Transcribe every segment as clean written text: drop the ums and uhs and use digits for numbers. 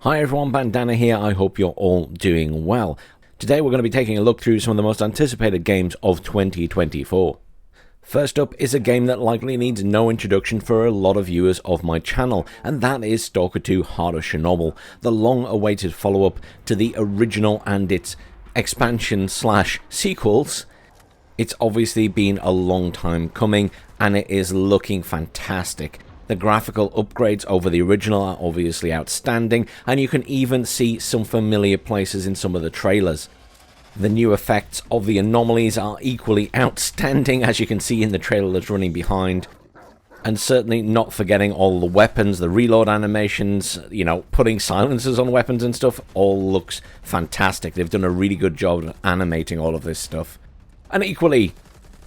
Hi everyone, Bandanner here. I hope you're all doing well. Today we're going to be taking a look through some of the most anticipated games of 2024. First up is a game that likely needs no introduction for a lot of viewers of my channel, and that is Stalker 2 Heart of Chernobyl, the long-awaited follow-up to the original and its expansion/sequels. It's obviously been a long time coming, and it is looking fantastic. The graphical upgrades over the original are obviously outstanding, and you can even see some familiar places in some of the trailers. The new effects of the anomalies are equally outstanding, as you can see in the trailer that's running behind. And certainly not forgetting all the weapons, the reload animations, putting silencers on weapons and stuff, all looks fantastic. They've done a really good job of animating all of this stuff. And equally,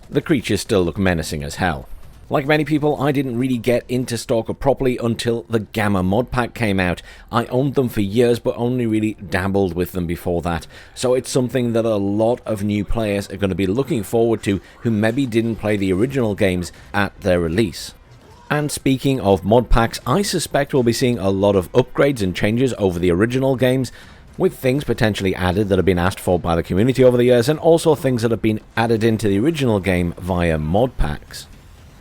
the creatures still look menacing as hell. Like many people, I didn't really get into Stalker properly until the Gamma mod pack came out. I owned them for years, but only really dabbled with them before that. So it's something that a lot of new players are going to be looking forward to who maybe didn't play the original games at their release. And speaking of mod packs, I suspect we'll be seeing a lot of upgrades and changes over the original games, with things potentially added that have been asked for by the community over the years, and also things that have been added into the original game via mod packs.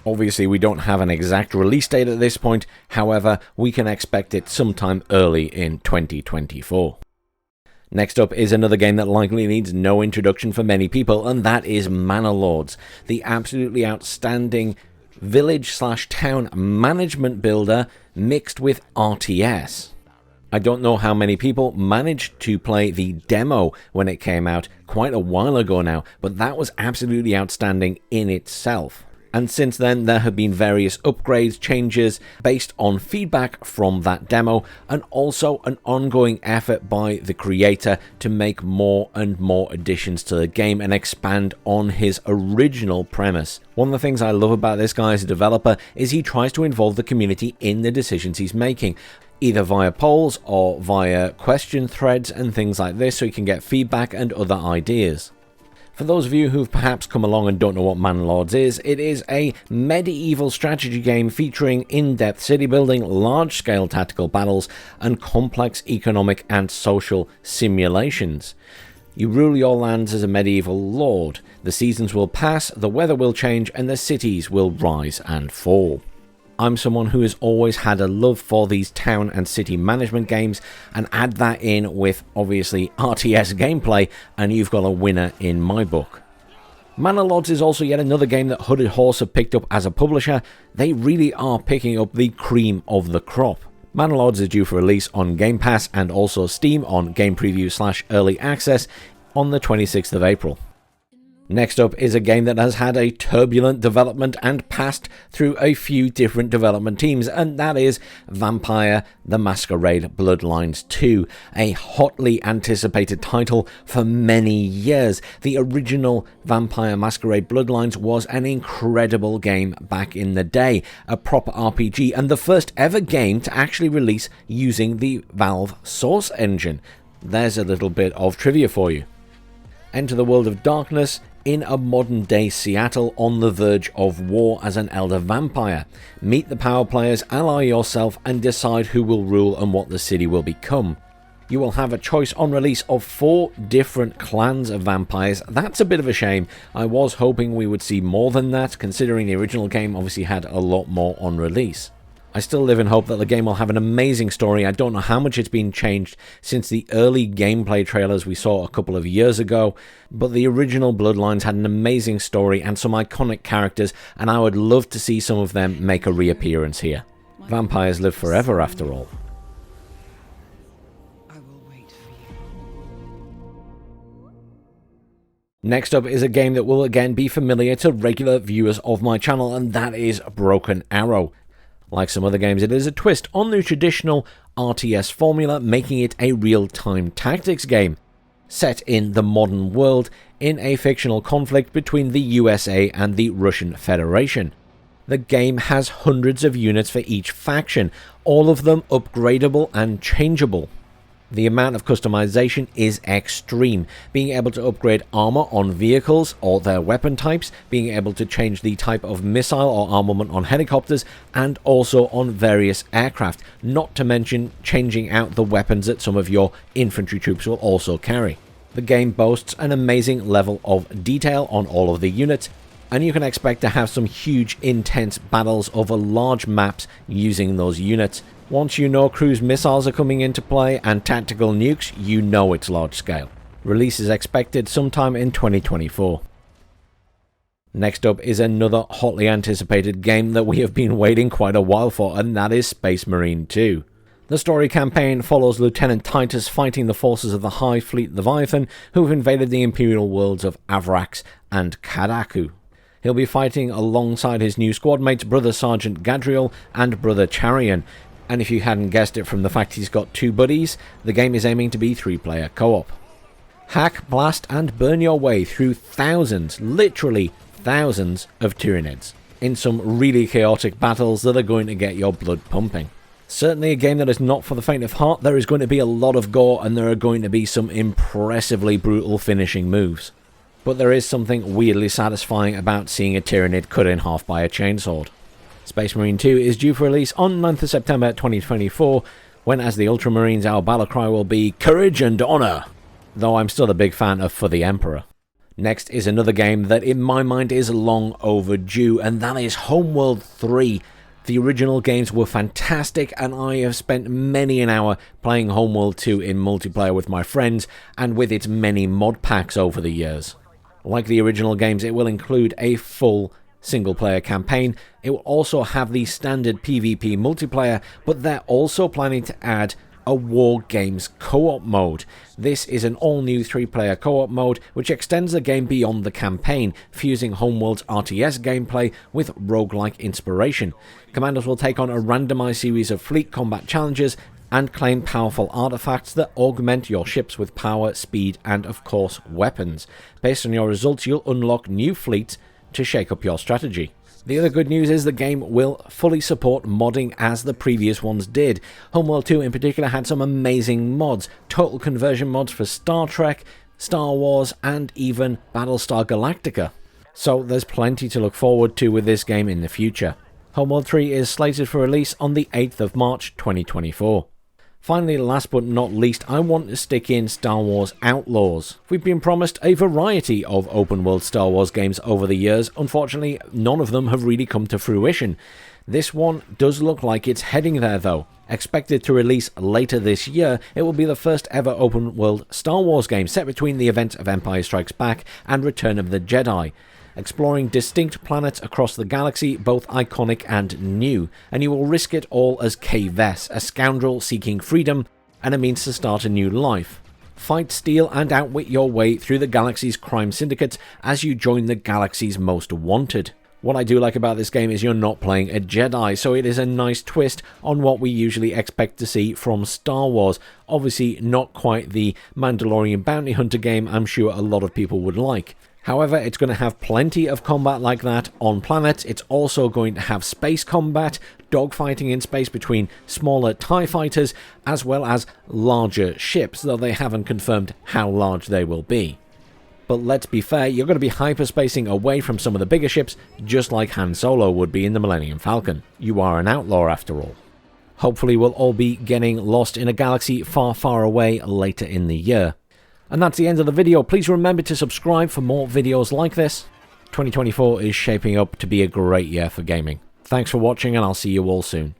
Obviously, we don't have an exact release date at this point, however, we can expect it sometime early in 2024. Next up is another game that likely needs no introduction for many people, and that is Manor Lords, the absolutely outstanding village/town management builder mixed with RTS. I don't know how many people managed to play the demo when it came out quite a while ago now, but that was absolutely outstanding in itself. And since then, there have been various upgrades, changes based on feedback from that demo, and also an ongoing effort by the creator to make more and more additions to the game and expand on his original premise. One of the things I love about this guy as a developer is he tries to involve the community in the decisions he's making, either via polls or via question threads and things like this, so you can get feedback and other ideas. For those of you who've perhaps come along and don't know what Manor Lords is, it is a medieval strategy game featuring in-depth city building, large-scale tactical battles, and complex economic and social simulations. You rule your lands as a medieval lord. The seasons will pass, the weather will change, and the cities will rise and fall. I'm someone who has always had a love for these town and city management games, and add that in with obviously RTS gameplay and you've got a winner in my book. Manor Lords is also yet another game that Hooded Horse have picked up as a publisher. They really are picking up the cream of the crop. Manor Lords is due for release on Game Pass and also Steam on Game Preview/Early Access on the 26th of April. Next up is a game that has had a turbulent development and passed through a few different development teams, and that is Vampire: The Masquerade Bloodlines 2, a hotly anticipated title for many years. The original Vampire Masquerade Bloodlines was an incredible game back in the day, a proper RPG, and the first ever game to actually release using the Valve Source engine. There's a little bit of trivia for you. Enter the world of darkness in a modern-day Seattle on the verge of war as an elder vampire. Meet the power players, ally yourself, and decide who will rule and what the city will become. You will have a choice on release of 4 different clans of vampires. That's a bit of a shame. I was hoping we would see more than that, considering the original game obviously had a lot more on release. I still live in hope that the game will have an amazing story. I don't know how much it's been changed since the early gameplay trailers we saw a couple of years ago, but the original Bloodlines had an amazing story and some iconic characters, and I would love to see some of them make a reappearance here. Vampires live forever after all. Next up is a game that will again be familiar to regular viewers of my channel, and that is Broken Arrow. Like some other games, it is a twist on the traditional RTS formula, making it a real-time tactics game, set in the modern world in a fictional conflict between the USA and the Russian Federation. The game has hundreds of units for each faction, all of them upgradable and changeable. The amount of customization is extreme, being able to upgrade armor on vehicles or their weapon types, being able to change the type of missile or armament on helicopters, and also on various aircraft, not to mention changing out the weapons that some of your infantry troops will also carry. The game boasts an amazing level of detail on all of the units, and you can expect to have some huge intense battles over large maps using those units. Once you know cruise missiles are coming into play and tactical nukes, you know it's large scale. Release is expected sometime in 2024. Next up is another hotly anticipated game that we have been waiting quite a while for, and that is Space Marine 2. The story campaign follows Lieutenant Titus fighting the forces of the High Fleet Leviathan, who have invaded the Imperial worlds of Avrax and Kadaku. He'll be fighting alongside his new squad mates, Brother Sergeant Gadriel and Brother Charion. And if you hadn't guessed it from the fact he's got two buddies, the game is aiming to be 3-player co-op. Hack, blast and burn your way through thousands, literally thousands of Tyranids, in some really chaotic battles that are going to get your blood pumping. Certainly a game that is not for the faint of heart. There is going to be a lot of gore and there are going to be some impressively brutal finishing moves. But there is something weirdly satisfying about seeing a Tyranid cut in half by a chainsword. Space Marine 2 is due for release on 9th of September 2024, when as the Ultramarines our battle cry will be Courage and Honor, though I'm still a big fan of For the Emperor. Next is another game that in my mind is long overdue, and that is Homeworld 3. The original games were fantastic, and I have spent many an hour playing Homeworld 2 in multiplayer with my friends, and with its many mod packs over the years. Like the original games, it will include a full single-player campaign. It will also have the standard PvP multiplayer, but they're also planning to add a War Games co-op mode. This is an all-new 3-player co-op mode, which extends the game beyond the campaign, fusing Homeworld's RTS gameplay with roguelike inspiration. Commanders will take on a randomized series of fleet combat challenges and claim powerful artifacts that augment your ships with power, speed, and of course weapons. Based on your results, you'll unlock new fleets to shake up your strategy. The other good news is the game will fully support modding as the previous ones did. Homeworld 2 in particular had some amazing mods, total conversion mods for Star Trek, Star Wars, and even Battlestar Galactica. So there's plenty to look forward to with this game in the future. Homeworld 3 is slated for release on the 8th of March 2024. Finally, last but not least, I want to stick in Star Wars Outlaws. We've been promised a variety of open-world Star Wars games over the years. Unfortunately, none of them have really come to fruition. This one does look like it's heading there though. Expected to release later this year, it will be the first ever open-world Star Wars game set between the events of Empire Strikes Back and Return of the Jedi. Exploring distinct planets across the galaxy, both iconic and new, and you will risk it all as Kay Vess, a scoundrel seeking freedom and a means to start a new life. Fight, steal, and outwit your way through the galaxy's crime syndicates as you join the galaxy's most wanted. What I do like about this game is you're not playing a Jedi, so it is a nice twist on what we usually expect to see from Star Wars. Obviously not quite the Mandalorian bounty hunter game I'm sure a lot of people would like. However, it's going to have plenty of combat like that on planets. It's also going to have space combat, dogfighting in space between smaller TIE fighters, as well as larger ships, though they haven't confirmed how large they will be. But let's be fair, you're going to be hyperspacing away from some of the bigger ships, just like Han Solo would be in the Millennium Falcon. You are an outlaw after all. Hopefully we'll all be getting lost in a galaxy far, far away later in the year. And that's the end of the video. Please remember to subscribe for more videos like this. 2024 is shaping up to be a great year for gaming. Thanks for watching, and I'll see you all soon.